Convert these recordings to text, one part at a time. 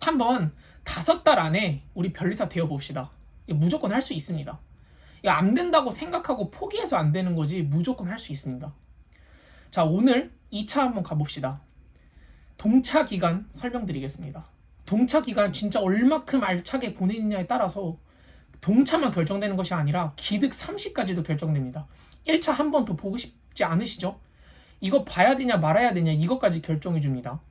한번 5달 안에 우리 변리사 되어봅시다. 무조건 할 수 있습니다. 안 된다고 생각하고 포기해서 안 되는 거지 무조건 할 수 있습니다. 자, 오늘 2차 한번 가봅시다. 동차 기간 설명드리겠습니다. 동차 기간 진짜 얼마큼 알차게 보내느냐에 따라서 동차만 결정되는 것이 아니라 기득 30까지도 결정됩니다. 1차 한 번 더 보고 싶지 않으시죠? 이거 봐야 되냐 말아야 되냐 이것까지 결정해 줍니다.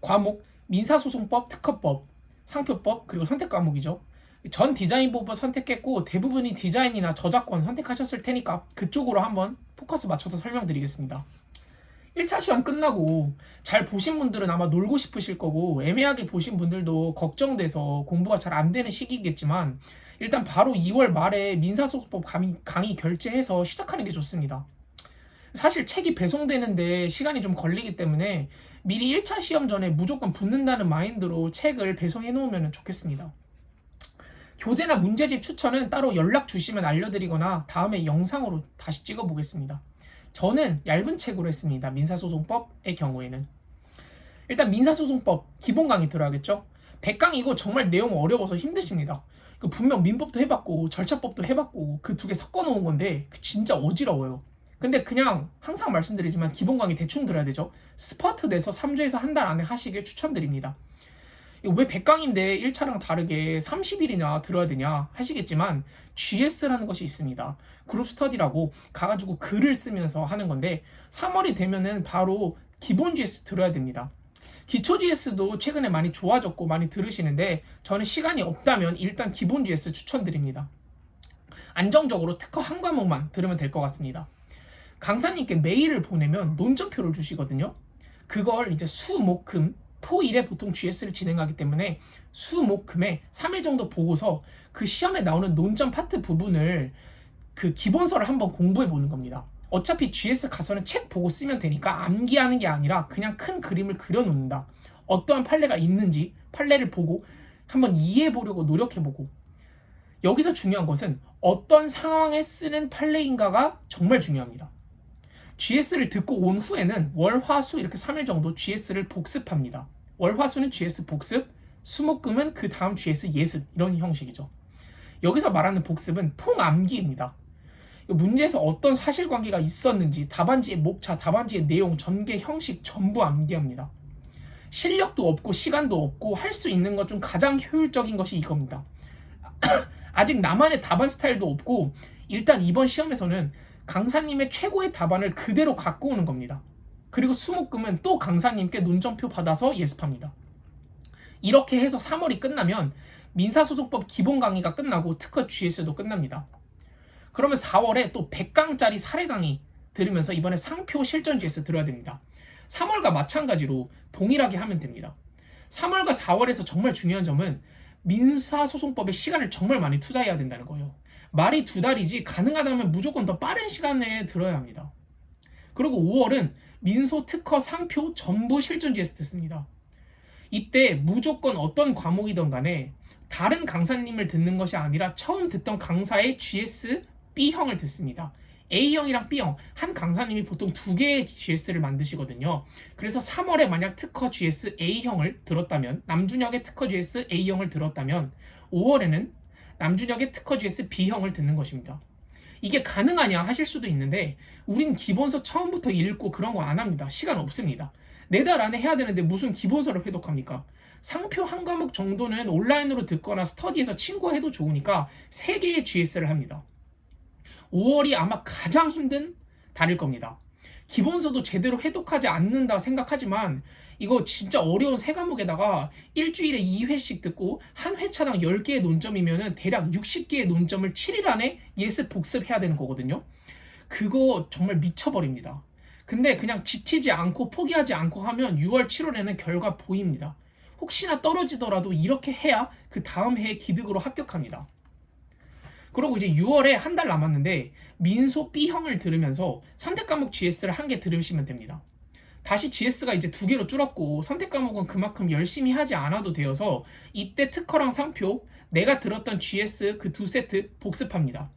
과목 민사소송법, 특허법, 상표법, 그리고 선택 과목이죠. 전 디자인법을 선택했고 대부분이 디자인이나 저작권 선택하셨을 테니까 그쪽으로 한번 포커스 맞춰서 설명드리겠습니다. 1차 시험 끝나고 잘 보신 분들은 아마 놀고 싶으실 거고 애매하게 보신 분들도 걱정돼서 공부가 잘 안 되는 시기겠지만 일단 바로 2월 말에 민사소송법 강의 결제해서 시작하는 게 좋습니다. 사실 책이 배송되는데 시간이 좀 걸리기 때문에 미리 1차 시험 전에 무조건 붙는다는 마인드로 책을 배송해 놓으면 좋겠습니다. 교재나 문제집 추천은 따로 연락 주시면 알려드리거나 다음에 영상으로 다시 찍어보겠습니다. 저는 얇은 책으로 했습니다. 민사소송법의 경우에는. 일단 민사소송법 기본 강의 들어야겠죠. 100강이고 정말 내용 어려워서 힘드십니다. 분명 민법도 해봤고 절차법도 해봤고 그 두 개 섞어놓은 건데 진짜 어지러워요. 근데 그냥 항상 말씀드리지만 기본 강의 대충 들어야 되죠. 스파트 내서 3주에서 한 달 안에 하시길 추천드립니다. 왜 100강인데 1차랑 다르게 30일이나 들어야 되냐 하시겠지만 GS라는 것이 있습니다. 그룹 스터디라고 가가지고 글을 쓰면서 하는 건데 3월이 되면은 바로 기본 GS 들어야 됩니다. 기초 GS도 최근에 많이 좋아졌고 많이 들으시는데 저는 시간이 없다면 일단 기본 GS 추천드립니다. 안정적으로 특허 한 과목만 들으면 될 것 같습니다. 강사님께 메일을 보내면 논점표를 주시거든요. 그걸 이제 수, 목, 금, 토, 일에 보통 GS를 진행하기 때문에 수, 목, 금에 3일 정도 보고서 그 시험에 나오는 논점 파트 부분을 그 기본서를 한번 공부해 보는 겁니다. 어차피 GS 가서는 책 보고 쓰면 되니까 암기하는 게 아니라 그냥 큰 그림을 그려놓는다. 어떠한 판례가 있는지 판례를 보고 한번 이해해 보려고 노력해 보고 여기서 중요한 것은 어떤 상황에 쓰는 판례인가가 정말 중요합니다. GS를 듣고 온 후에는 월, 화, 수 이렇게 3일 정도 GS를 복습합니다. 월, 화, 수는 GS 복습, 수, 목, 금은 그 다음 GS 예습 이런 형식이죠. 여기서 말하는 복습은 통암기입니다. 문제에서 어떤 사실관계가 있었는지 답안지의 목차, 답안지의 내용, 전개, 형식 전부 암기합니다. 실력도 없고 시간도 없고 할 수 있는 것 중 가장 효율적인 것이 이겁니다. 아직 나만의 답안 스타일도 없고 일단 이번 시험에서는 강사님의 최고의 답안을 그대로 갖고 오는 겁니다. 그리고 수목금은 또 강사님께 논점표 받아서 예습합니다. 이렇게 해서 3월이 끝나면 민사소송법 기본 강의가 끝나고 특허 GS도 끝납니다. 그러면 4월에 또 100강짜리 사례 강의 들으면서 이번에 상표 실전 GS 들어야 됩니다. 3월과 마찬가지로 동일하게 하면 됩니다. 3월과 4월에서 정말 중요한 점은 민사소송법에 시간을 정말 많이 투자해야 된다는 거예요. 말이 2달이지 가능하다면 무조건 더 빠른 시간에 들어야 합니다. 그리고 5월은 민소, 특허, 상표 전부 실전 GS 듣습니다. 이때 무조건 어떤 과목이든 간에 다른 강사님을 듣는 것이 아니라 처음 듣던 강사의 GS B형을 듣습니다. A형이랑 B형, 한 강사님이 보통 2개의 GS를 만드시거든요. 그래서 3월에 만약 특허 GS A형을 들었다면, 남준혁의 특허 GS A형을 들었다면 5월에는 남준혁의 특허 GS B형을 듣는 것입니다. 이게 가능하냐 하실 수도 있는데 우린 기본서 처음부터 읽고 그런 거 안 합니다. 시간 없습니다. 4달 안에 해야 되는데 무슨 기본서를 회독합니까? 상표 한 과목 정도는 온라인으로 듣거나 스터디에서 친구가 해도 좋으니까 3개의 GS를 합니다. 5월이 아마 가장 힘든 달일 겁니다. 기본서도 제대로 회독하지 않는다 생각하지만 이거 진짜 어려운 3과목에다가 일주일에 2회씩 듣고 한 회차당 10개의 논점이면 대략 60개의 논점을 7일 안에 예습 복습해야 되는 거거든요. 그거 정말 미쳐버립니다. 근데 그냥 지치지 않고 포기하지 않고 하면 6월, 7월에는 결과 보입니다. 혹시나 떨어지더라도 이렇게 해야 그 다음 해에 기득으로 합격합니다. 그리고 이제 6월에 한 달 남았는데 민소 B형을 들으면서 선택 과목 GS를 한 개 들으시면 됩니다. 다시 GS가 이제 2개로 줄었고 선택 과목은 그만큼 열심히 하지 않아도 되어서 이때 특허랑 상표, 내가 들었던 GS 그 2세트 복습합니다.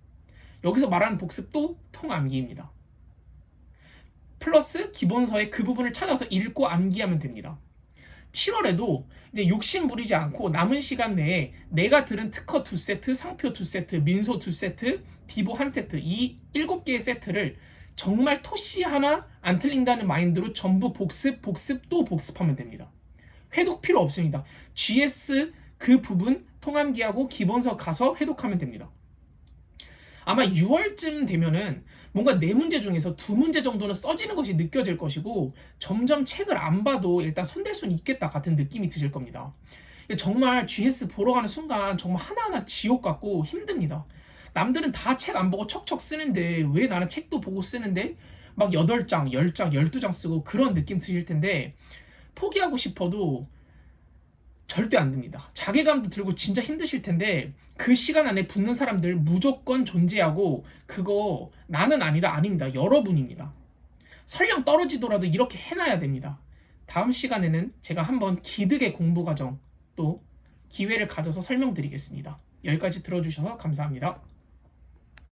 여기서 말하는 복습도 통암기입니다. 플러스 기본서의 그 부분을 찾아서 읽고 암기하면 됩니다. 7월에도 이제 욕심 부리지 않고 남은 시간 내에 내가 들은 특허 2세트, 상표 2세트, 민소 2세트, 디보 1세트 이 7개의 세트를 정말 토시 하나 안 틀린다는 마인드로 전부 복습 또 복습하면 됩니다. 회독 필요 없습니다. GS 그 부분 통암기하고 기본서 가서 회독하면 됩니다. 아마 6월쯤 되면은 뭔가 4문제 중에서 2문제 정도는 써지는 것이 느껴질 것이고 점점 책을 안 봐도 일단 손댈 수는 있겠다 같은 느낌이 드실 겁니다. 정말 GS 보러 가는 순간 정말 하나하나 지옥 같고 힘듭니다. 남들은 다 책 안 보고 척척 쓰는데 왜 나는 책도 보고 쓰는데 막 8장, 10장, 12장 쓰고 그런 느낌 드실 텐데 포기하고 싶어도 절대 안 됩니다. 자괴감도 들고 진짜 힘드실 텐데 그 시간 안에 붙는 사람들 무조건 존재하고 그거 나는 아니다 아닙니다. 여러분입니다. 설령 떨어지더라도 이렇게 해놔야 됩니다. 다음 시간에는 제가 한번 기득의 공부 과정 또 기회를 가져서 설명드리겠습니다. 여기까지 들어주셔서 감사합니다.